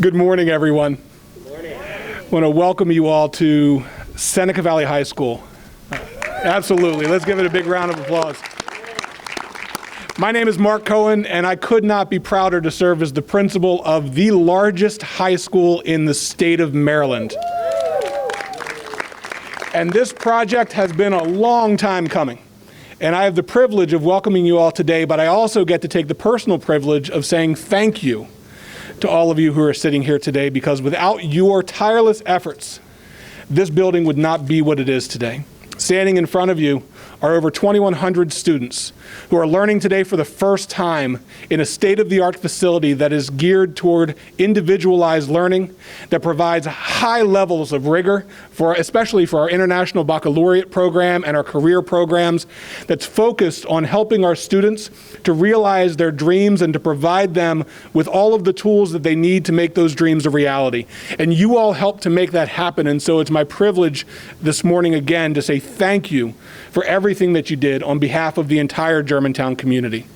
Good morning, everyone. Good morning. I want to welcome you all to Seneca Valley High School. Absolutely. Let's give it a big round of applause. My name is Marc Cohen, and I could not be prouder to serve as the principal of the largest high school in the state of Maryland. And this project has been a long time coming. And I have the privilege of welcoming you all today, but I also get to take the personal privilege of saying thank you to all of you who are sitting here today, because without your tireless efforts, this building would not be what it is today. Standing in front of you are over 2,100 students who are learning today for the first time in a state-of-the-art facility that is geared toward individualized learning, that provides high levels of rigor, especially for our International Baccalaureate program and our career programs, that's focused on helping our students to realize their dreams and to provide them with all of the tools that they need to make those dreams a reality. And you all help to make that happen, and so it's my privilege this morning again to say thank you for everything that you did on behalf of the entire Germantown community.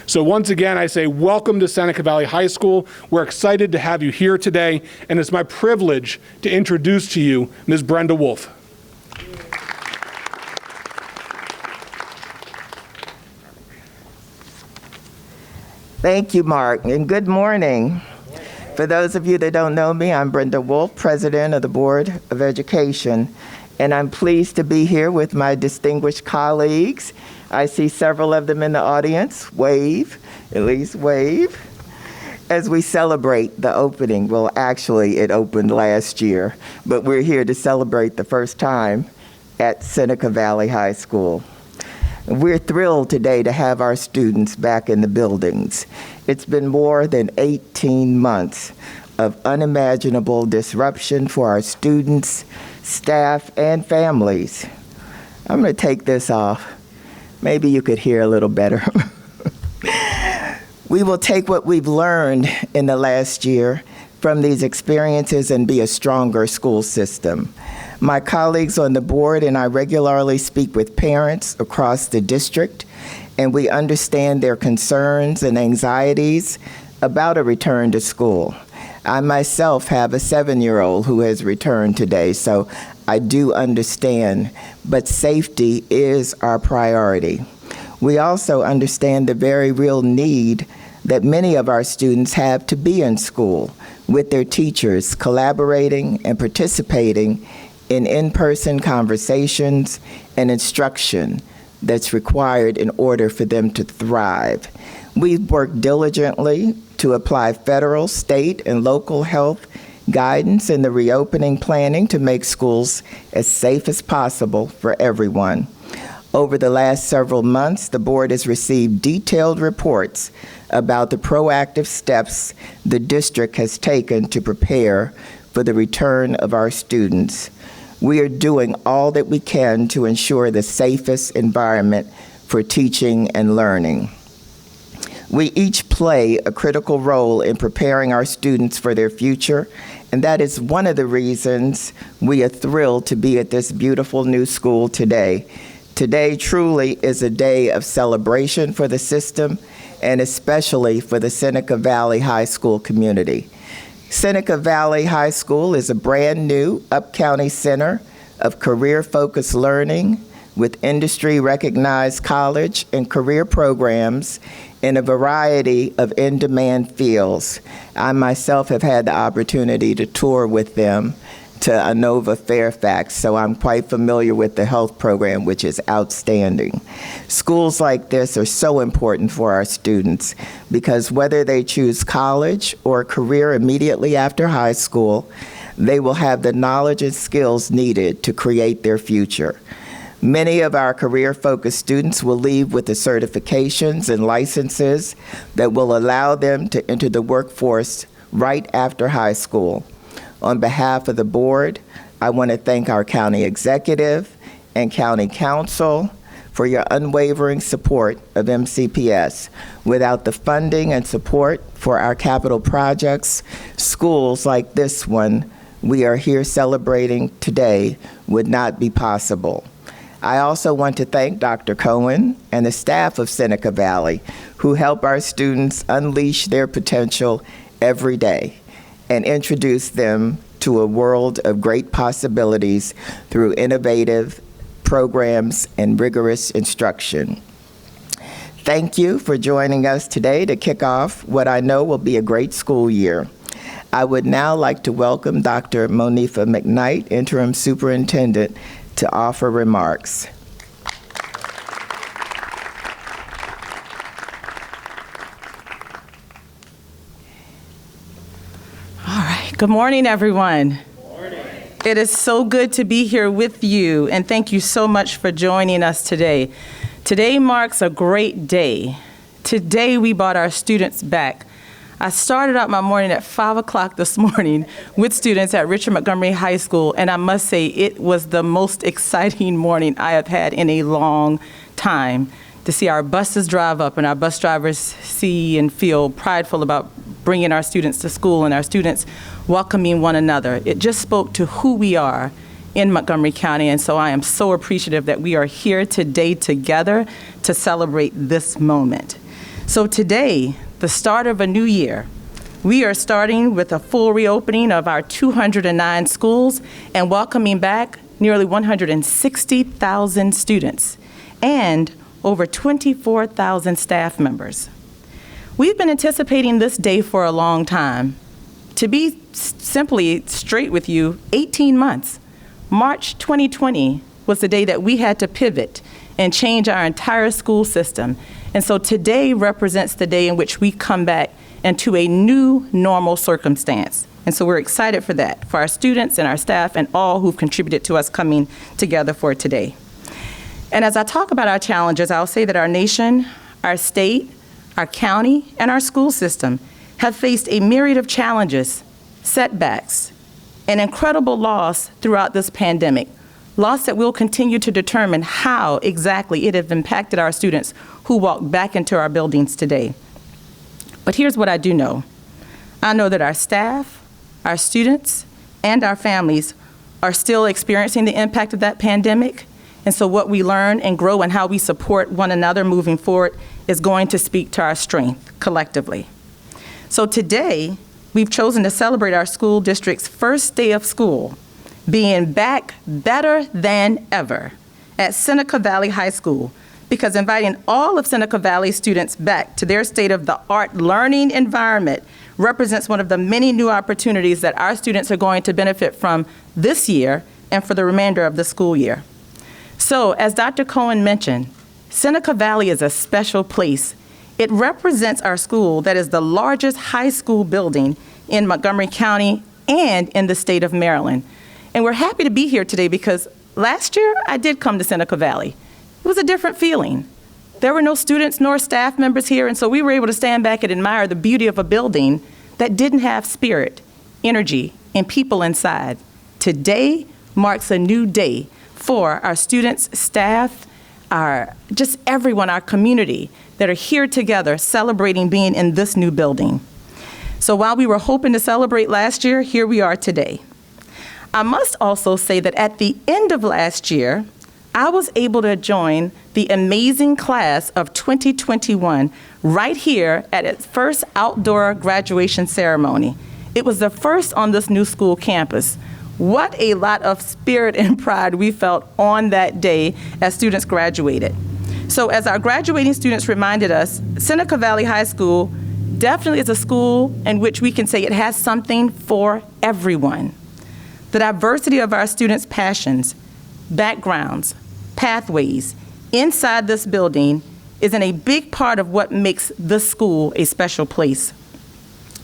So once again, I say welcome to Seneca Valley High School. We're excited to have you here today, and it's my privilege to introduce to you Ms. Brenda Wolff. Thank you, Mark, and good morning. For those of you that don't know me, I'm Brenda Wolff, President of the Board of Education, and I'm pleased to be here with my distinguished colleagues. I see several of them in the audience. Wave, at least wave, as we celebrate the opening. Well, actually, it opened last year, but we're here to celebrate the first time at Seneca Valley High School. We're thrilled today to have our students back in the buildings. It's been more than 18 months of unimaginable disruption for our students, staff, and families. I'm going to take this off. Maybe you could hear a little better. We will take what we've learned in the last year from these experiences and be a stronger school system. My colleagues on the board and I regularly speak with parents across the district, and we understand their concerns and anxieties about a return to school. I myself have a 7-year-old who has returned today, so I do understand, but safety is our priority. We also understand the very real need that many of our students have to be in school with their teachers, collaborating and participating in-person conversations and instruction that's required in order for them to thrive. We've worked diligently to apply federal, state, and local health guidance in the reopening planning to make schools as safe as possible for everyone. Over the last several months, the board has received detailed reports about the proactive steps the district has taken to prepare for the return of our students. We are doing all that we can to ensure the safest environment for teaching and learning. We each play a critical role in preparing our students for their future, and that is one of the reasons we are thrilled to be at this beautiful new school today. Today truly is a day of celebration for the system, and especially for the Seneca Valley High School community. Seneca Valley High School is a brand new up-county center of career-focused learning with industry-recognized college and career programs in a variety of in-demand fields. I myself have had the opportunity to tour with them to Inova Fairfax, so I'm quite familiar with the health program, which is outstanding. Schools like this are so important for our students because whether they choose college or a career immediately after high school, they will have the knowledge and skills needed to create their future. Many of our career-focused students will leave with the certifications and licenses that will allow them to enter the workforce right after high school. On behalf of the board, I want to thank our county executive and county council for your unwavering support of MCPS. Without the funding and support for our capital projects, schools like this one we are here celebrating today would not be possible. I also want to thank Dr. Cohen and the staff of Seneca Valley who help our students unleash their potential every day. and introduce them to a world of great possibilities through innovative programs and rigorous instruction. Thank you for joining us today to kick off what I know will be a great school year. I would now like to welcome Dr. Monifa McKnight, Interim Superintendent, to offer remarks. All right. Good morning, everyone. It is so good to be here with you, and thank you so much for joining us today. Today marks a great day. Today we brought our students back. I started out my morning at 5 o'clock this morning with students at Richard Montgomery High School, and I must say it was the most exciting morning I have had in a long time. To see our buses drive up and our bus drivers see and feel prideful about bringing our students to school and our students welcoming one another. It just spoke to who we are in Montgomery County, and so I am so appreciative that we are here today together to celebrate this moment. So today, the start of a new year, we are starting with a full reopening of our 209 schools and welcoming back nearly 160,000 students and over 24,000 staff members. We've been anticipating this day for a long time. To be simply straight with you, 18 months. March 2020 was the day that we had to pivot and change our entire school system. And so today represents the day in which we come back into a new normal circumstance. And so we're excited for that, for our students and our staff and all who've contributed to us coming together for today. And as I talk about our challenges, I'll say that our nation, our state, our county, and our school system have faced a myriad of challenges, setbacks, and incredible loss throughout this pandemic, loss that will continue to determine how exactly it has impacted our students who walk back into our buildings today. But here's what I do know. I know that our staff, our students, and our families are still experiencing the impact of that pandemic. And so what we learn and grow and how we support one another moving forward is going to speak to our strength collectively. So today, we've chosen to celebrate our school district's first day of school, being back better than ever at Seneca Valley High School, because inviting all of Seneca Valley students back to their state-of-the-art learning environment represents one of the many new opportunities that our students are going to benefit from this year and for the remainder of the school year. So, as Dr. Cohen mentioned, Seneca Valley is a special place. It represents our school that is the largest high school building in Montgomery County and in the state of Maryland. And we're happy to be here today because last year I did come to Seneca Valley. It was a different feeling. There were no students nor staff members here, and so we were able to stand back and admire the beauty of a building that didn't have spirit, energy, and people inside. Today marks a new day for our students, staff, just everyone, our community that are here together celebrating being in this new building. So while we were hoping to celebrate last year, here we are today. I must also say that at the end of last year, I was able to join the amazing class of 2021 right here at its first outdoor graduation ceremony. It was the first on this new school campus. What a lot of spirit and pride we felt on that day as students graduated. So as our graduating students reminded us, Seneca Valley High School definitely is a school in which we can say it has something for everyone. The diversity of our students' passions, backgrounds, pathways inside this building is in a big part of what makes this school a special place.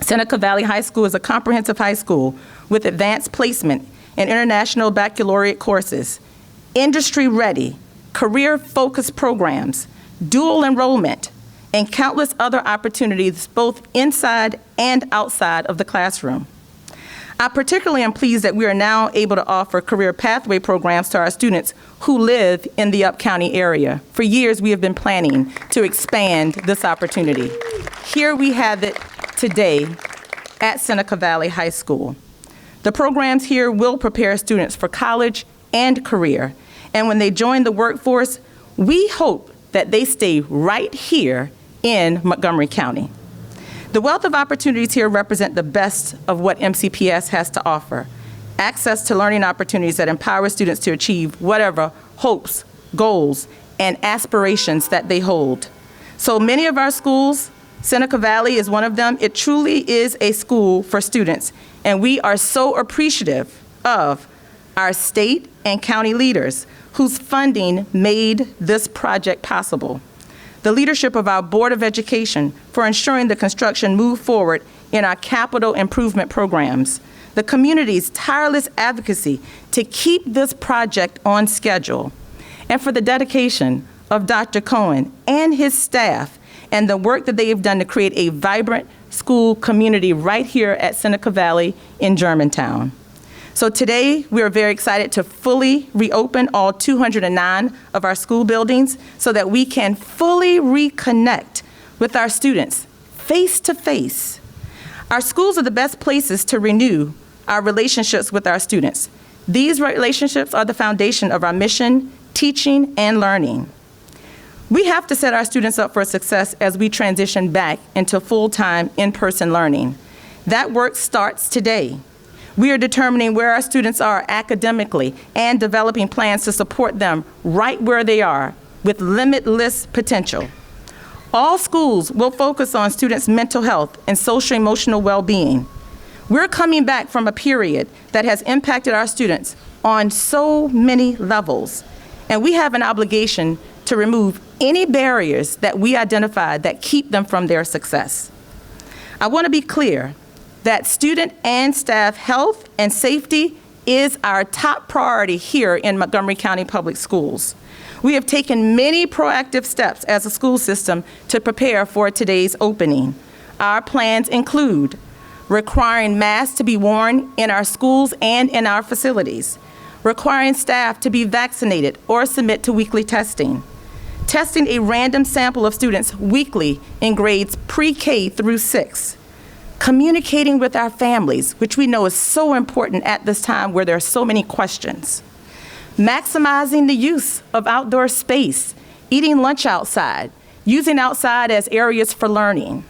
Seneca Valley High School is a comprehensive high school with advanced placement and international baccalaureate courses, industry-ready, career-focused programs, dual enrollment, and countless other opportunities both inside and outside of the classroom. I particularly am pleased that we are now able to offer career pathway programs to our students who live in the Up-County area. For years, we have been planning to expand this opportunity. Here we have it today at Seneca Valley High School. The programs here will prepare students for college and career, and when they join the workforce, we hope that they stay right here in Montgomery County. The wealth of opportunities here represent the best of what MCPS has to offer. Access to learning opportunities that empower students to achieve whatever hopes, goals, and aspirations that they hold. So many of our schools, Seneca Valley is one of them, it truly is a school for students, and we are so appreciative of our state and county leaders whose funding made this project possible. The leadership of our Board of Education for ensuring the construction move forward in our capital improvement programs. The community's tireless advocacy to keep this project on schedule. And for the dedication of Dr. Cohen and his staff and the work that they have done to create a vibrant school community right here at Seneca Valley in Germantown. So today, we are very excited to fully reopen all 209 of our school buildings so that we can fully reconnect with our students face to face. Our schools are the best places to renew our relationships with our students. These relationships are the foundation of our mission, teaching, and learning. We have to set our students up for success as we transition back into full-time in-person learning. That work starts today. We are determining where our students are academically and developing plans to support them right where they are with limitless potential. All schools will focus on students' mental health and social-emotional well-being. We're coming back from a period that has impacted our students on so many levels, and we have an obligation to remove any barriers that we identify that keep them from their success. I want to be clear that student and staff health and safety is our top priority here in Montgomery County Public Schools. We have taken many proactive steps as a school system to prepare for today's opening. Our plans include requiring masks to be worn in our schools and in our facilities, requiring staff to be vaccinated or submit to weekly testing, testing a random sample of students weekly in grades pre-K through 6, communicating with our families, which we know is so important at this time where there are so many questions, maximizing the use of outdoor space, eating lunch outside, using outside as areas for learning,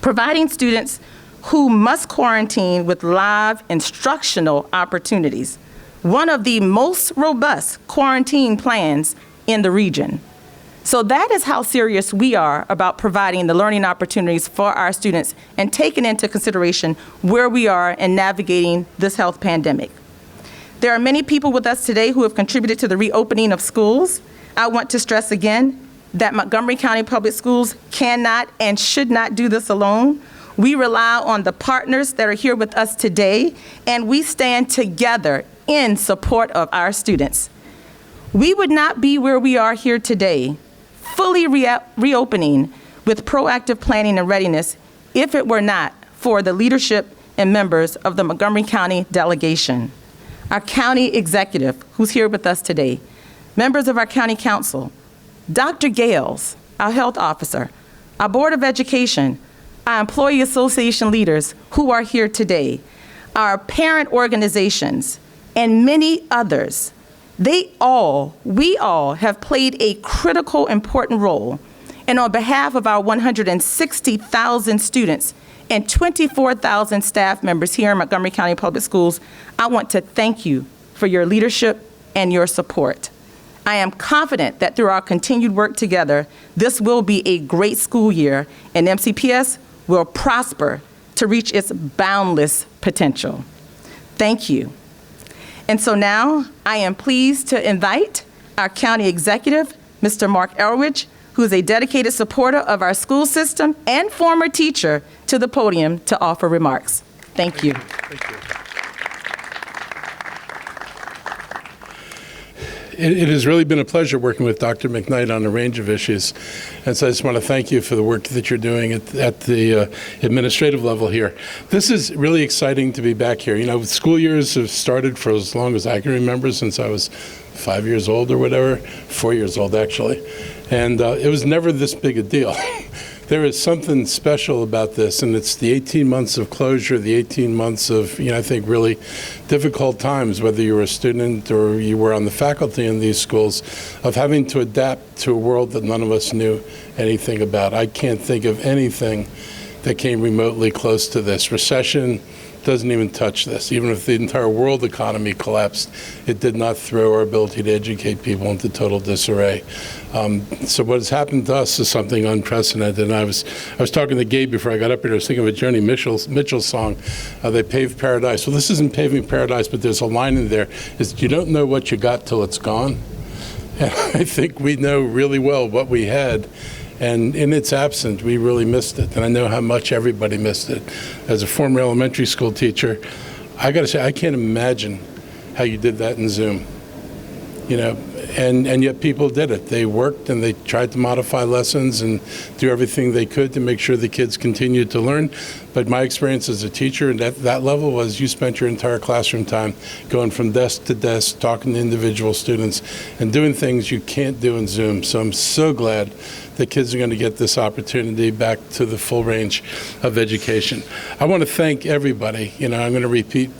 providing students who must quarantine with live instructional opportunities, one of the most robust quarantine plans in the region. So that is how serious we are about providing the learning opportunities for our students and taking into consideration where we are in navigating this health pandemic. There are many people with us today who have contributed to the reopening of schools. I want to stress again that Montgomery County Public Schools cannot and should not do this alone. We rely on the partners that are here with us today, and we stand together in support of our students. We would not be where we are here today, fully reopening with proactive planning and readiness if it were not for the leadership and members of the Montgomery County delegation, our county executive who's here with us today, members of our county council, Dr. Gales, our health officer, our Board of Education, our employee association leaders who are here today, our parent organizations, and many others. We all have played a critical, important role. And on behalf of our 160,000 students and 24,000 staff members here in Montgomery County Public Schools, I want to thank you for your leadership and your support. I am confident that through our continued work together, this will be a great school year, and MCPS will prosper to reach its boundless potential. Thank you. And so now I am pleased to invite our county executive, Mr. Marc Elrich, who is a dedicated supporter of our school system and former teacher, to the podium to offer remarks. Thank you. Thank you. It has really been a pleasure working with Dr. McKnight on a range of issues. And so I just want to thank you for the work that you're doing at the administrative level here. This is really exciting to be back here. You know, school years have started for as long as I can remember, since I was 5 years old or whatever, 4 years old actually. And it was never this big a deal. There is something special about this, and it's the 18 months of closure, the 18 months of, I think, really difficult times, whether you were a student or you were on the faculty in these schools, of having to adapt to a world that none of us knew anything about. I can't think of anything that came remotely close to this. Recession doesn't even touch this. Even if the entire world economy collapsed, it did not throw our ability to educate people into total disarray. So what has happened to us is something unprecedented. And I was talking to Gabe before I got up here. I was thinking of a Joni Mitchell song, They Paved Paradise. Well, this isn't paving paradise, but there's a line in there, is you don't know what you got till it's gone. And I think we know really well what we had. And in its absence, we really missed it. And I know how much everybody missed it. As a former elementary school teacher, I got to say, I can't imagine how you did that in Zoom. You know, and yet people did it. They worked and they tried to modify lessons and do everything they could to make sure the kids continued to learn. But my experience as a teacher at that level was you spent your entire classroom time going from desk to desk, talking to individual students and doing things you can't do in Zoom. So I'm so glad that kids are going to get this opportunity back to the full range of education. I want to thank everybody. You know, I'm going to repeat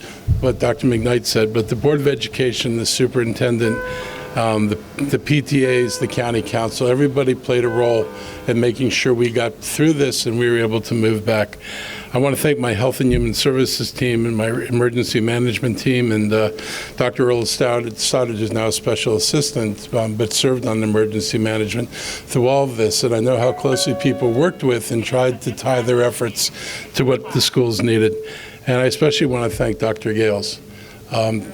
what Dr. McKnight said, but the Board of Education, the superintendent, the PTAs, the county council, everybody played a role in making sure we got through this and we were able to move back. I want to thank my Health and Human Services team and my emergency management team, and Dr. Earl Stoddard is now a special assistant, but served on emergency management through all of this. And I know how closely people worked with and tried to tie their efforts to what the schools needed. And I especially want to thank Dr. Gales.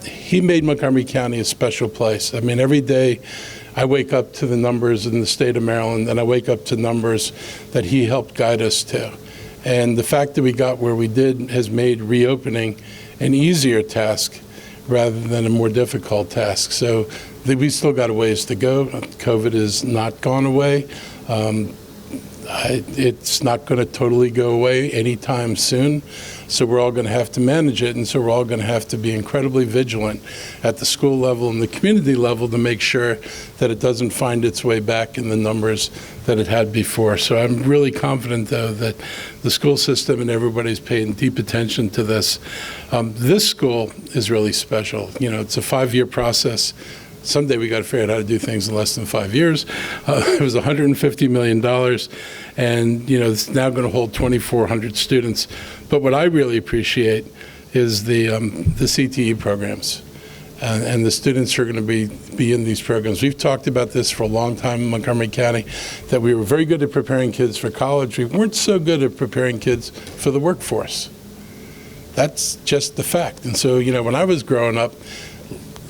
He made Montgomery County a special place. I mean, every day I wake up to the numbers in the state of Maryland, and I wake up to numbers that he helped guide us to. And the fact that we got where we did has made reopening an easier task rather than a more difficult task. So we still got a ways to go. COVID has not gone away. It's not going to totally go away anytime soon. So we're all going to have to manage it, and so we're all going to have to be incredibly vigilant at the school level and the community level to make sure that it doesn't find its way back in the numbers that it had before. So I'm really confident, though, that the school system and everybody's paying deep attention to this. This school is really special. You know, it's a 5-year process. Someday we got to figure out how to do things in less than 5 years. It was $150 million, and you know, it's now going to hold 2,400 students. But what I really appreciate is the CTE programs and the students who are going to be in these programs. We've talked about this for a long time in Montgomery County, that we were very good at preparing kids for college. We weren't so good at preparing kids for the workforce. That's just the fact. And so, you know, when I was growing up,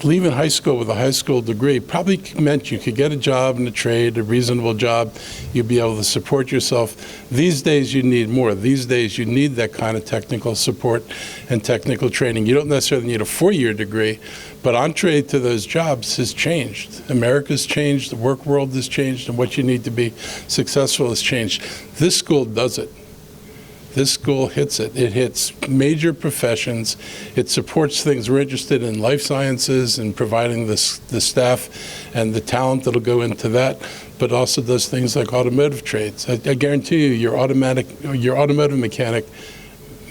leaving high school with a high school degree probably meant you could get a job in a trade, a reasonable job. You'd be able to support yourself. These days you need more. These days you need that kind of technical support and technical training. You don't necessarily need a 4-year degree, but entree to those jobs has changed. America's changed, the work world has changed, and what you need to be successful has changed. This school does it. This school hits it. It hits major professions. It supports things we're interested in, life sciences and providing the staff and the talent that'll go into that, but also does things like automotive trades. I guarantee you, your automotive mechanic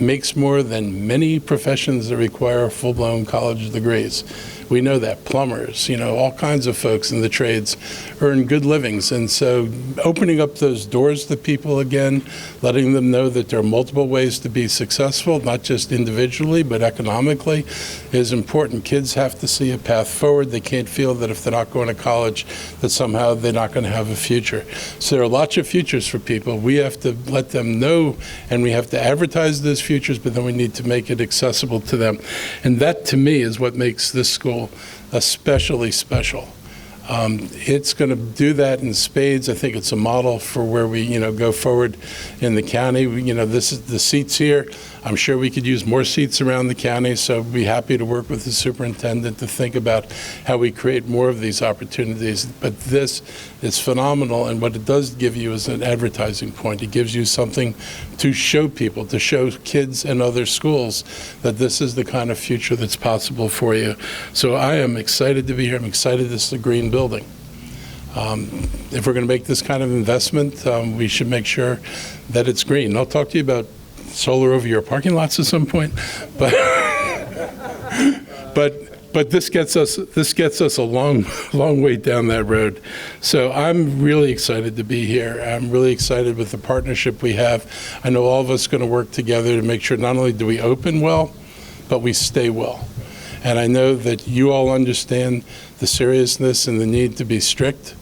makes more than many professions that require full-blown college degrees. We know that. Plumbers, you know, all kinds of folks in the trades earn good livings. And so opening up those doors to people again, letting them know that there are multiple ways to be successful, not just individually, but economically, is important. Kids have to see a path forward. They can't feel that if they're not going to college, that somehow they're not going to have a future. So there are lots of futures for people. We have to let them know, and we have to advertise those futures, but then we need to make it accessible to them. And that, to me, is what makes this school especially special. It's going to do that in spades. I think it's a model for where we, you know, go forward in the county. You know, this is the seats here. I'm sure we could use more seats around the county, so I'd be happy to work with the superintendent to think about how we create more of these opportunities. But this is phenomenal, and what it does give you is an advertising point. It gives you something to show people, to show kids and other schools that this is the kind of future that's possible for you. So I am excited to be here. I'm excited this is a green building. If we're going to make this kind of investment, we should make sure that it's green. I'll talk to you about solar over your parking lots at some point, but But this gets us a long way down that road. So I'm really excited to be here. I'm really excited with the partnership we have. I know all of us are going to work together to make sure not only do we open well, but we stay well. And I know that you all understand the seriousness and the need to be strict.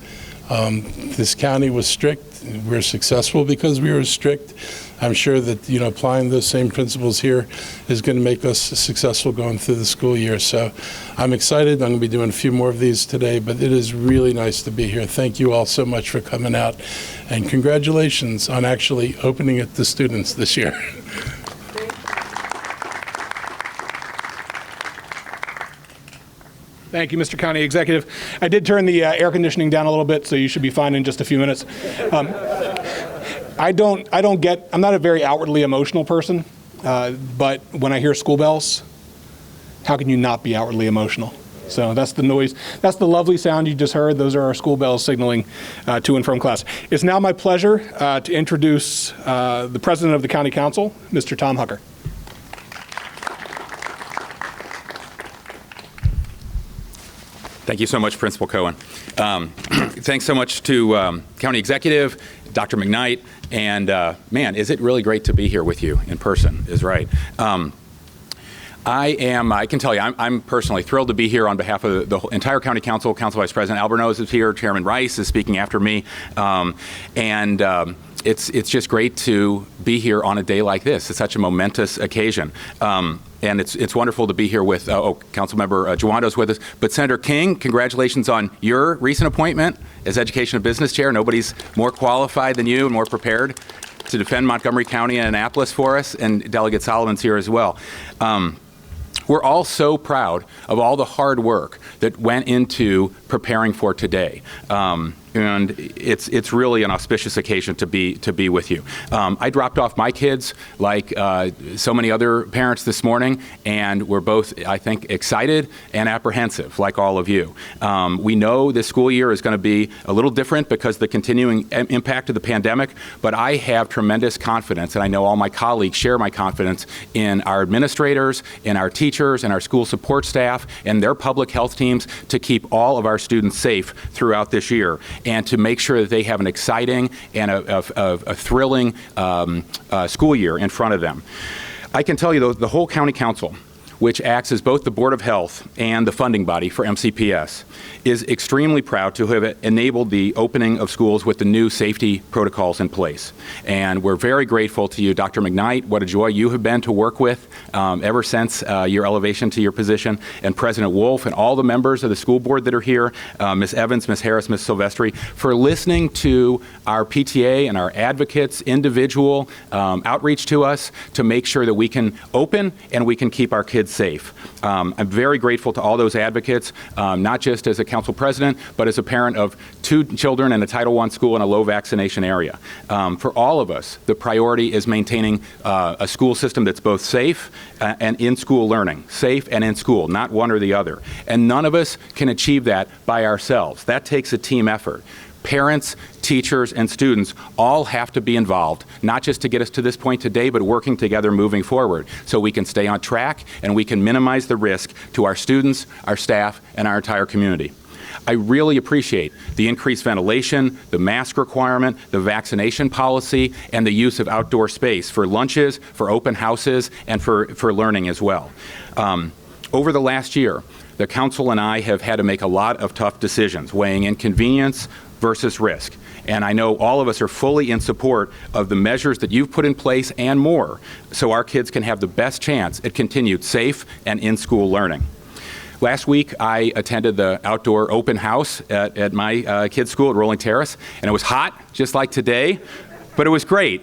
This county was strict. We're successful because we were strict. I'm sure that, applying those same principles here is going to make us successful going through the school year. So I'm excited. I'm going to be doing a few more of these today, but it is really nice to be here. Thank you all so much for coming out, and congratulations on actually opening it to students this year. Thank you, Mr. County Executive. I did turn the air conditioning down a little bit, so you should be fine in just a few minutes. I'm not a very outwardly emotional person, but when I hear school bells, how can you not be outwardly emotional? So that's the noise. That's the lovely sound you just heard. Those are our school bells signaling to and from class. It's now my pleasure to introduce the President of the County Council, Mr. Tom Hucker. Thank you so much, Principal Cohen. Thanks so much to County Executive, Dr. McKnight, and man, is it really great to be here with you in person, is right. I can tell you, I'm personally thrilled to be here on behalf of the entire County Council. Council Vice President Albornoz is here, Chairman Rice is speaking after me, it's just great to be here on a day like this. It's such a momentous occasion. And it's wonderful to be here with, Councilmember Jawando's with us. But Senator King, congratulations on your recent appointment as Education and Business Chair. Nobody's more qualified than you and more prepared to defend Montgomery County and Annapolis for us, and Delegate Solomon's here as well. We're all so proud of all the hard work that went into preparing for today. And it's really an auspicious occasion to be with you. I dropped off my kids like so many other parents this morning, and we're both, I think, excited and apprehensive, like all of you. We know this school year is going to be a little different because of the continuing impact of the pandemic, but I have tremendous confidence, and I know all my colleagues share my confidence in our administrators, in our teachers, and our school support staff, and their public health teams to keep all of our students safe throughout this year, and to make sure that they have an exciting and a thrilling school year in front of them. I can tell you, though, the whole County Council, which acts as both the Board of Health and the funding body for MCPS, is extremely proud to have enabled the opening of schools with the new safety protocols in place. And we're very grateful to you, Dr. McKnight. What a joy you have been to work with ever since your elevation to your position, and President Wolff and all the members of the school board that are here, Ms. Evans, Ms. Harris, Ms. Silvestri, for listening to our PTA and our advocates' individual outreach to us to make sure that we can open and we can keep our kids safe. I'm very grateful to all those advocates, not just as a council president, but as a parent of 2 children in a Title I school in a low vaccination area. For all of us, the priority is maintaining a school system that's both safe and in-school learning. Safe and in school, not one or the other. And none of us can achieve that by ourselves. That takes a team effort. Parents, teachers, and students all have to be involved, not just to get us to this point today, but working together moving forward so we can stay on track and we can minimize the risk to our students, our staff, and our entire community. I really appreciate the increased ventilation, the mask requirement, the vaccination policy, and the use of outdoor space for lunches, for open houses, and for learning as well. Over the last year, the council and I have had to make a lot of tough decisions, weighing inconvenience versus risk. And I know all of us are fully in support of the measures that you've put in place and more, so our kids can have the best chance at continued safe and in-school learning. Last week, I attended the outdoor open house at my kids' school at Rolling Terrace, and it was hot, just like today, but it was great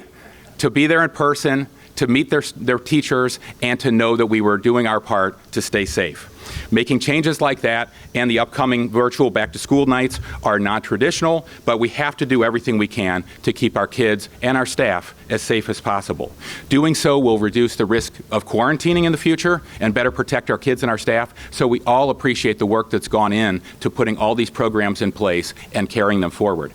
to be there in person, to meet their teachers, and to know that we were doing our part to stay safe. Making changes like that and the upcoming virtual back-to-school nights are non-traditional, but we have to do everything we can to keep our kids and our staff as safe as possible. Doing so will reduce the risk of quarantining in the future and better protect our kids and our staff, so we all appreciate the work that's gone in to putting all these programs in place and carrying them forward.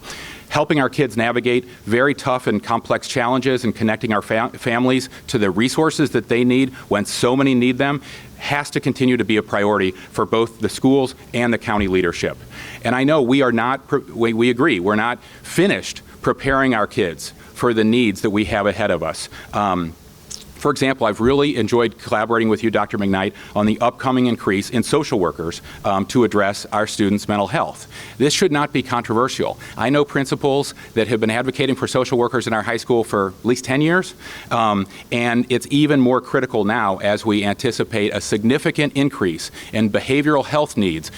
helping our kids navigate very tough and complex challenges and connecting our families to the resources that they need when so many need them has to continue to be a priority for both the schools and the county leadership. And I know we agree, we're not finished preparing our kids for the needs that we have ahead of us. For example, I've really enjoyed collaborating with you, Dr. McKnight, on the upcoming increase in social workers to address our students' mental health. This should not be controversial. I know principals that have been advocating for social workers in our high school for at least 10 years, and it's even more critical now as we anticipate a significant increase in behavioral health needs,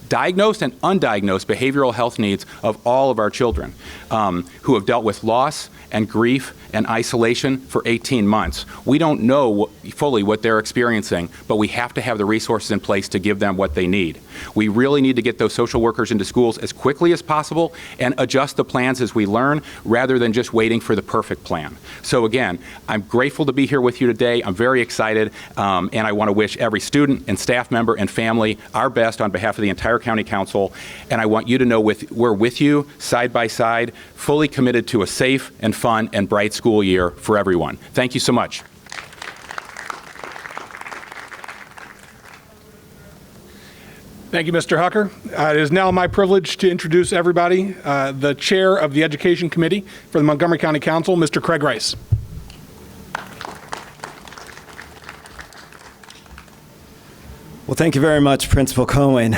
diagnosed and undiagnosed behavioral health needs of all of our children who have dealt with loss and grief and isolation for 18 months. We don't know fully what they're experiencing, but we have to have the resources in place to give them what they need. We really need to get those social workers into schools as quickly as possible and adjust the plans as we learn rather than just waiting for the perfect plan. So again, I'm grateful to be here with you today. I'm very excited, and I want to wish every student and staff member and family our best on behalf of the entire County Council, and I want you to know we're with you side by side, fully committed to a safe and fun and bright school year for everyone. Thank you so much. Thank you, Mr. Hucker. It is now my privilege to introduce everybody, the chair of the Education Committee for the Montgomery County Council, Mr. Craig Rice. Well, thank you very much, Principal Cohen.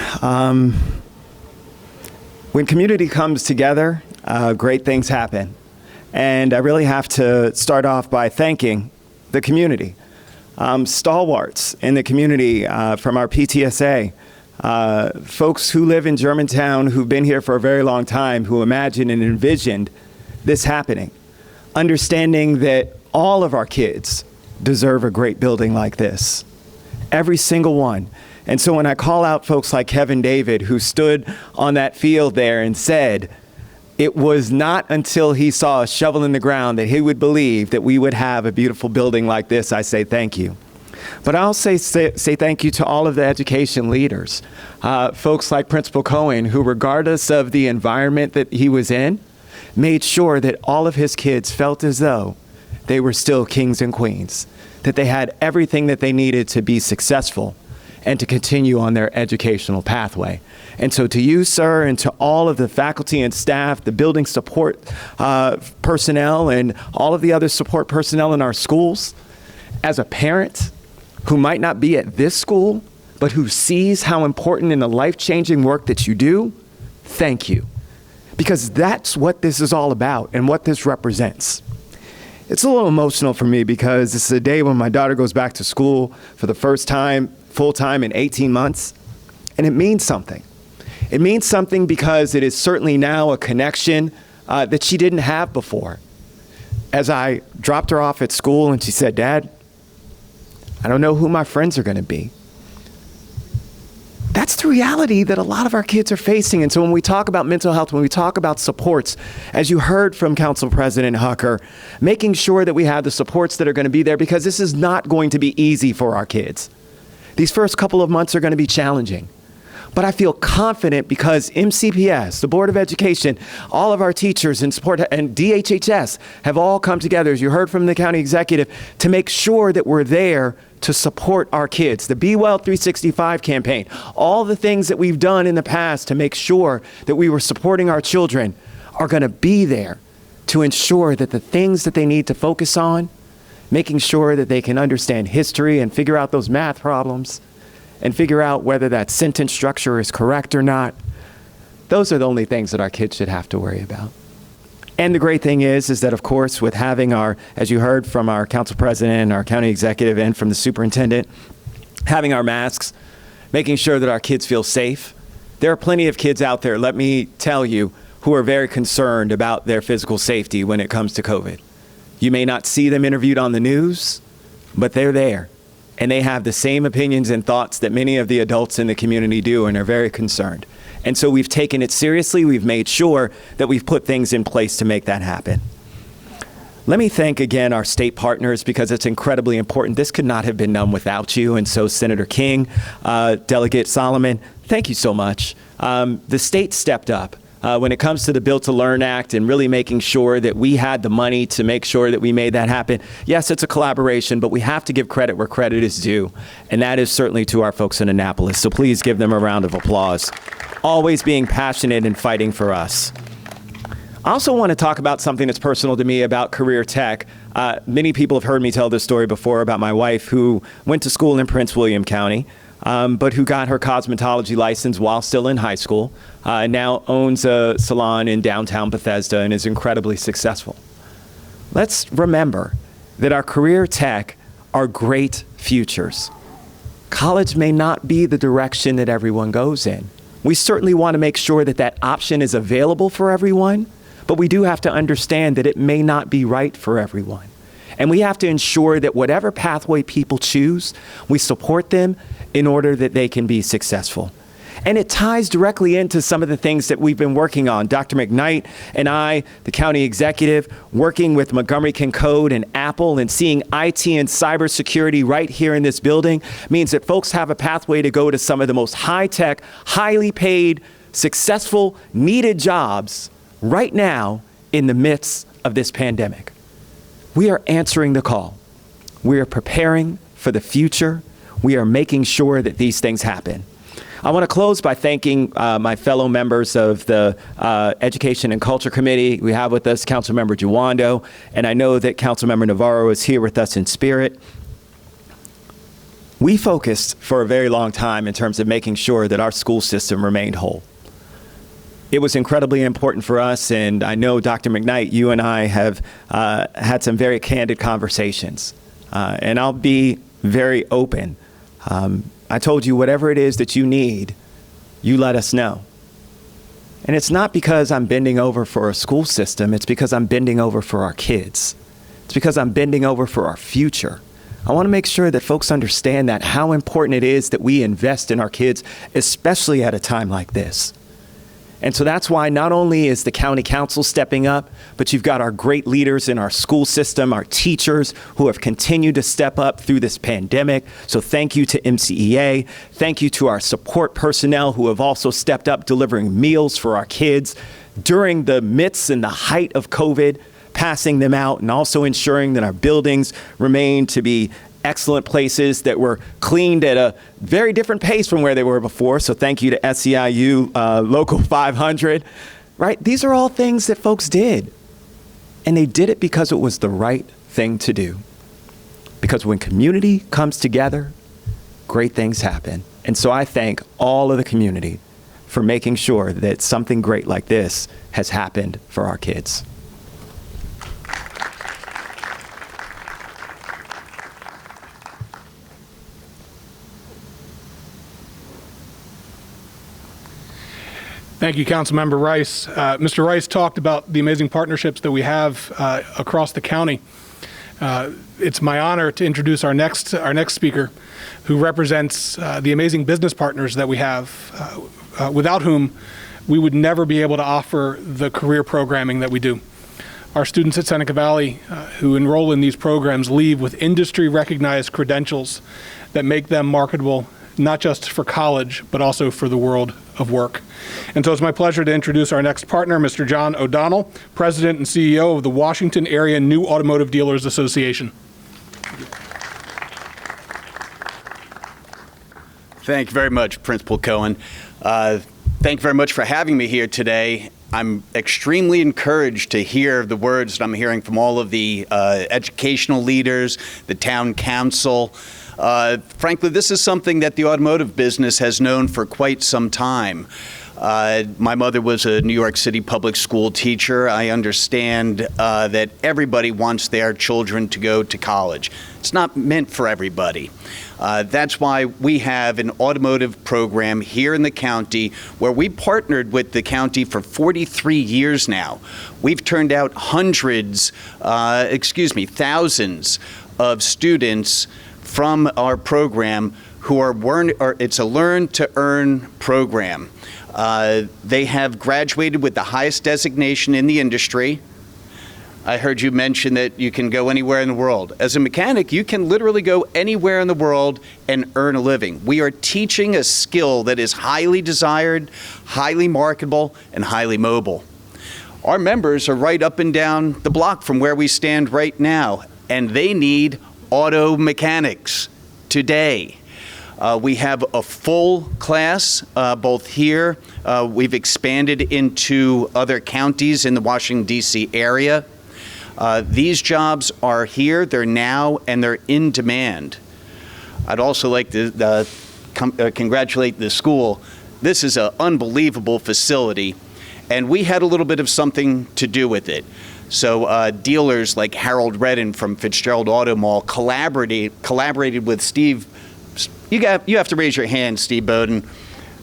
When community comes together, great things happen. And I really have to start off by thanking the community, stalwarts in the community from our PTSA, folks who live in Germantown who've been here for a very long time, who imagined and envisioned this happening, understanding that all of our kids deserve a great building like this, every single one. And so when I call out folks like Kevin David, who stood on that field there and said, it was not until he saw a shovel in the ground that he would believe that we would have a beautiful building like this, I say thank you. But I'll say thank you to all of the education leaders, folks like Principal Cohen, who regardless of the environment that he was in, made sure that all of his kids felt as though they were still kings and queens, that they had everything that they needed to be successful and to continue on their educational pathway. And so to you, sir, and to all of the faculty and staff, the building support personnel, and all of the other support personnel in our schools, as a parent who might not be at this school, but who sees how important in the life-changing work that you do, thank you. Because that's what this is all about and what this represents. It's a little emotional for me because it's a day when my daughter goes back to school for the first time, full-time in 18 months, and it means something. It means something because it is certainly now a connection that she didn't have before. As I dropped her off at school and she said, "Dad, I don't know who my friends are going to be." That's the reality that a lot of our kids are facing. And so when we talk about mental health, when we talk about supports, as you heard from Council President Hucker, making sure that we have the supports that are going to be there, because this is not going to be easy for our kids. These first couple of months are going to be challenging. But I feel confident because MCPS, the Board of Education, all of our teachers and support, and DHHS have all come together, as you heard from the county executive, to make sure that we're there to support our kids. The Be Well 365 campaign, all the things that we've done in the past to make sure that we were supporting our children are going to be there to ensure that the things that they need to focus on, making sure that they can understand history and figure out those math problems, and figure out whether that sentence structure is correct or not. Those are the only things that our kids should have to worry about. And the great thing is that, of course, with having our, as you heard from our council president, our county executive, and from the superintendent, having our masks, making sure that our kids feel safe. There are plenty of kids out there, let me tell you, who are very concerned about their physical safety when it comes to COVID. You may not see them interviewed on the news, but they're there. And they have the same opinions and thoughts that many of the adults in the community do, and are very concerned. And so we've taken it seriously. We've made sure that we've put things in place to make that happen. Let me thank again our state partners, because it's incredibly important. This could not have been done without you. And so Senator King, Delegate Solomon, thank you so much. The state stepped up. when it comes to the Built to Learn Act and really making sure that we had the money to make sure that we made that happen. Yes, it's a collaboration, but we have to give credit where credit is due, and that is certainly to our folks in Annapolis. So please give them a round of applause. Always being passionate and fighting for us. I also want to talk about something that's personal to me about career tech. Many people have heard me tell this story before about my wife who went to school in Prince William County, but who got her cosmetology license while still in high school, and now owns a salon in downtown Bethesda and is incredibly successful. Let's remember that our career tech are great futures. College may not be the direction that everyone goes in. We certainly want to make sure that that option is available for everyone, but we do have to understand that it may not be right for everyone. And we have to ensure that whatever pathway people choose, we support them in order that they can be successful. And it ties directly into some of the things that we've been working on. Dr. McKnight and I, the county executive, working with Montgomery Can Code and Apple and seeing IT and cybersecurity right here in this building means that folks have a pathway to go to some of the most high-tech, highly paid, successful, needed jobs right now in the midst of this pandemic. We are answering the call. We are preparing for the future. We are making sure that these things happen. I want to close by thanking my fellow members of the Education and Culture Committee. We have with us Councilmember Juwando, and I know that Councilmember Navarro is here with us in spirit. We focused for a very long time in terms of making sure that our school system remained whole. It was incredibly important for us, and I know, Dr. McKnight, you and I have had some very candid conversations, and I'll be very open. I told you whatever it is that you need, you let us know. And it's not because I'm bending over for a school system, it's because I'm bending over for our kids. It's because I'm bending over for our future. I want to make sure that folks understand that, how important it is that we invest in our kids, especially at a time like this. And so that's why not only is the county council stepping up, but you've got our great leaders in our school system, our teachers who have continued to step up through this pandemic. So thank you to MCEA. Thank you to our support personnel who have also stepped up delivering meals for our kids during the midst and the height of COVID, passing them out and also ensuring that our buildings remain to be excellent places that were cleaned at a very different pace from where they were before. So thank you to SEIU Local 500, right? These are all things that folks did. And they did it because it was the right thing to do. Because when community comes together, great things happen. And so I thank all of the community for making sure that something great like this has happened for our kids. Thank you, Councilmember Rice. Mr. Rice talked about the amazing partnerships that we have across the county. It's my honor to introduce our next speaker, who represents the amazing business partners that we have, without whom we would never be able to offer the career programming that we do. Our students at Seneca Valley who enroll in these programs leave with industry-recognized credentials that make them marketable, not just for college, but also for the world of work. And so it's my pleasure to introduce our next partner, Mr. John O'Donnell, President and CEO of the Washington Area New Automotive Dealers Association. Thank you very much, Principal Cohen. Thank you very much for having me here today. I'm extremely encouraged to hear the words that I'm hearing from all of the educational leaders, the town council. Frankly, this is something that the automotive business has known for quite some time. My mother was a New York City public school teacher. I understand that everybody wants their children to go to college. It's not meant for everybody. That's why we have an automotive program here in the county where we partnered with the county for 43 years now. We've turned out thousands of students from our program who are it's a learn to earn program. They have graduated with the highest designation in the industry. I heard you mention that you can go anywhere in the world. As a mechanic, you can literally go anywhere in the world and earn a living. We are teaching a skill that is highly desired, highly marketable, and highly mobile. Our members are right up and down the block from where we stand right now, and they need auto mechanics today. We have a full class both here. We've expanded into other counties in the Washington, D.C. area. These jobs are here, they're now, and they're in demand. I'd also like to congratulate the school. This is an unbelievable facility, and we had a little bit of something to do with it. So dealers like Harold Redden from Fitzgerald Auto Mall collaborated with Steve. You have to raise your hand, Steve Bowden.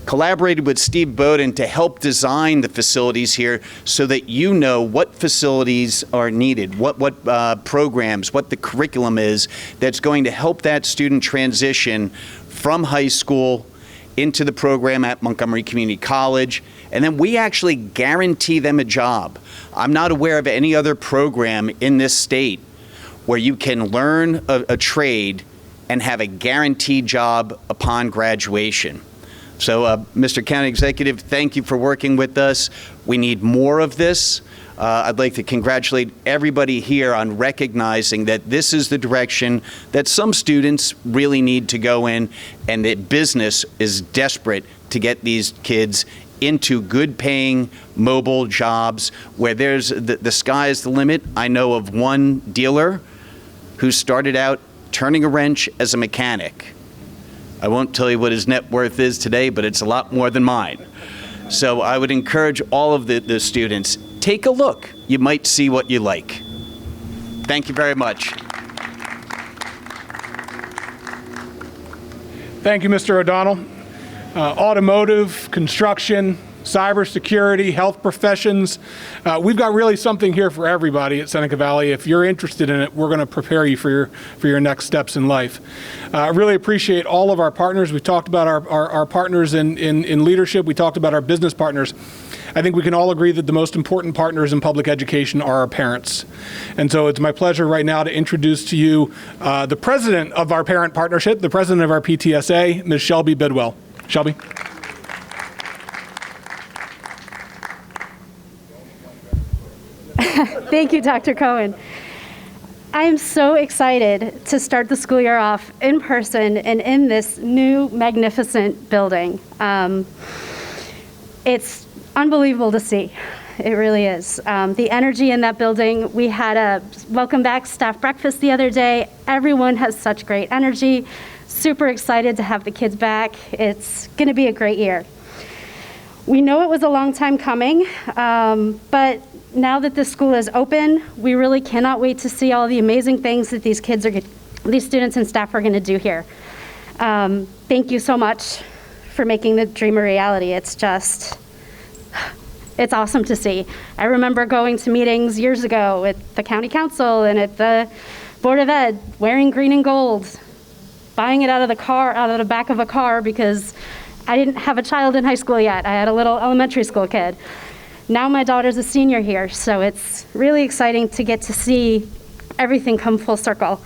Collaborated with Steve Bowden to help design the facilities here so that you know what facilities are needed, what programs, what the curriculum is that's going to help that student transition from high school into the program at Montgomery Community College, and then we actually guarantee them a job. I'm not aware of any other program in this state where you can learn a trade and have a guaranteed job upon graduation. So, Mr. County Executive, thank you for working with us. We need more of this. I'd like to congratulate everybody here on recognizing that this is the direction that some students really need to go in, and that business is desperate to get these kids into good-paying mobile jobs where there's the sky is the limit. I know of one dealer who started out turning a wrench as a mechanic. I won't tell you what his net worth is today, but it's a lot more than mine. So I would encourage all of the students, take a look. You might see what you like. Thank you very much. Thank you, Mr. O'Donnell. Automotive, construction, cybersecurity, health professions. We've got really something here for everybody at Seneca Valley. If you're interested in it, we're going to prepare you for your next steps in life. I really appreciate all of our partners. We talked about our partners in leadership. We talked about our business partners. I think we can all agree that the most important partners in public education are our parents. And so it's my pleasure right now to introduce to you the president of our parent partnership, the president of our PTSA, Ms. Shelby Bidwell. Shelby. Thank you, Dr. Cohen. I am so excited to start the school year off in person and in this new magnificent building. It's unbelievable to see. It really is. The energy in that building, we had a welcome back staff breakfast the other day. Everyone has such great energy. Super excited to have the kids back. It's going to be a great year. We know it was a long time coming, but now that this school is open, we really cannot wait to see all the amazing things that these students and staff are going to do here. Thank you so much for making the dream a reality. It's awesome to see. I remember going to meetings years ago at the county council and at the Board of Ed, wearing green and gold, buying it out of the back of a car because I didn't have a child in high school yet. I had a little elementary school kid. Now my daughter's a senior here, so it's really exciting to get to see everything come full circle.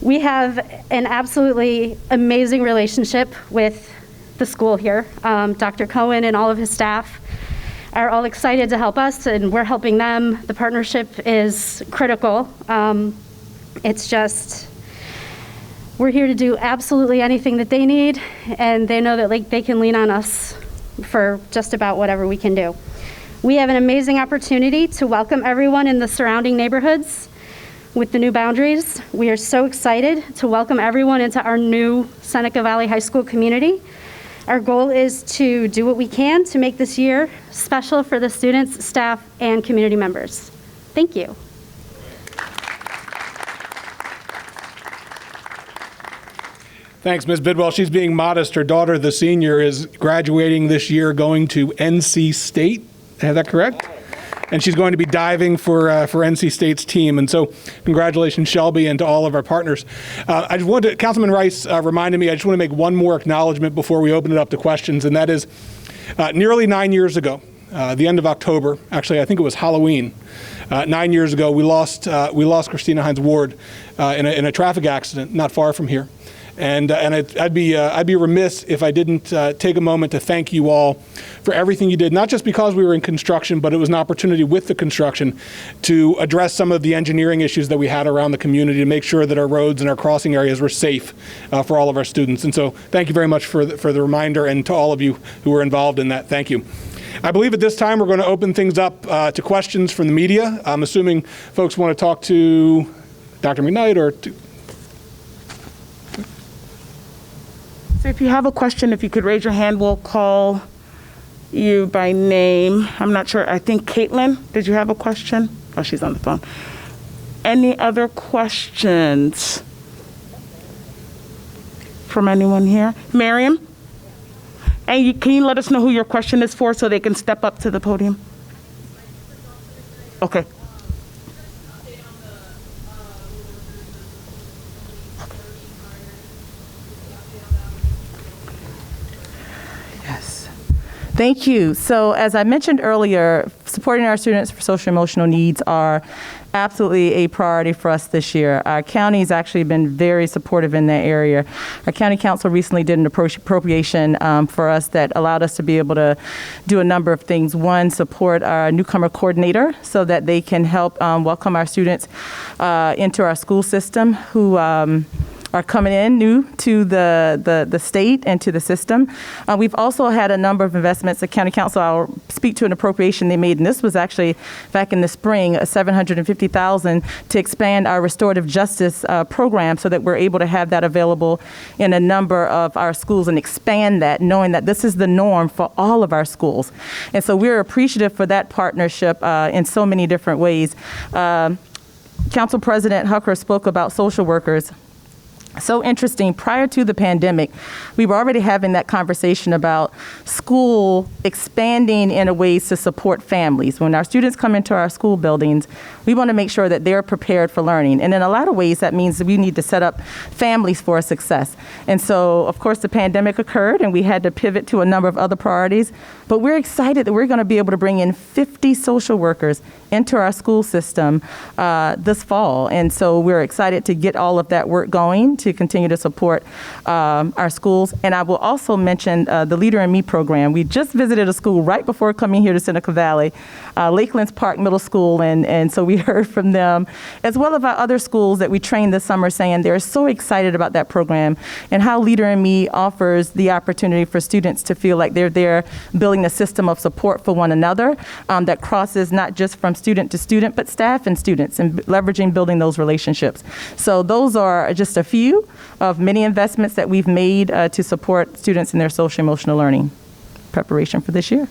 We have an absolutely amazing relationship with the school here. Dr. Cohen and all of his staff are all excited to help us, and we're helping them. The partnership is critical. We're here to do absolutely anything that they need, and they know that they can lean on us for just about whatever we can do. We have an amazing opportunity to welcome everyone in the surrounding neighborhoods with the new boundaries. We are so excited to welcome everyone into our new Seneca Valley High School community. Our goal is to do what we can to make this year special for the students, staff, and community members. Thank you. Thanks, Ms. Bidwell. She's being modest. Her daughter, the senior, is graduating this year, going to NC State. Is that correct? And she's going to be diving for NC State's team. And so congratulations, Shelby, and to all of our partners. I just wanted to, Councilman Rice reminded me, I just want to make one more acknowledgement before we open it up to questions, and that is nearly 9 years ago, the end of October, actually I think it was Halloween, 9 years ago, we lost Christina Hines Ward in a traffic accident not far from here. And I'd be remiss if I didn't take a moment to thank you all for everything you did, not just because we were in construction, but it was an opportunity with the construction to address some of the engineering issues that we had around the community to make sure that our roads and our crossing areas were safe for all of our students. And so thank you very much for the reminder, and to all of you who were involved in that, thank you. I believe at this time we're going to open things up to questions from the media. I'm assuming folks want to talk to Dr. McKnight or to... So if you have a question, if you could raise your hand, we'll call you by name. I'm not sure. I think Caitlin, did you have a question? Oh, she's on the phone. Any other questions from anyone here? Miriam? And can you let us know who your question is for so they can step up to the podium? Okay. Thank you. So as I mentioned earlier, supporting our students for social emotional needs are absolutely a priority for us this year. Our county's actually been very supportive in that area. Our county council recently did an appropriation for us that allowed us to be able to do a number of things. One, support our newcomer coordinator so that they can help welcome our students into our school system who are coming in new to the state and to the system. We've also had a number of investments. The county council, I'll speak to an appropriation they made, and this was actually back in the spring, $750,000 to expand our restorative justice program so that we're able to have that available in a number of our schools and expand that, knowing that this is the norm for all of our schools. And so we're appreciative for that partnership in so many different ways. Council President Hucker spoke about social workers. So interesting, prior to the pandemic, we were already having that conversation about school expanding in a ways to support families. When our students come into our school buildings, we want to make sure that they're prepared for learning. And in a lot of ways, that means that we need to set up families for success. And so, of course, the pandemic occurred and we had to pivot to a number of other priorities. But we're excited that we're going to be able to bring in 50 social workers into our school system this fall. And so we're excited to get all of that work going to continue to support our schools. And I will also mention the Leader in Me program. We just visited a school right before coming here to Seneca Valley, Lakelands Park Middle School, and so we heard from them, as well as our other schools that we trained this summer, saying they're so excited about that program and how Leader in Me offers the opportunity for students to feel like they're there building a system of support for one another that crosses not just from student to student, but staff and students, and leveraging building those relationships. So those are just a few of many investments that we've made to support students in their social emotional learning preparation for this year.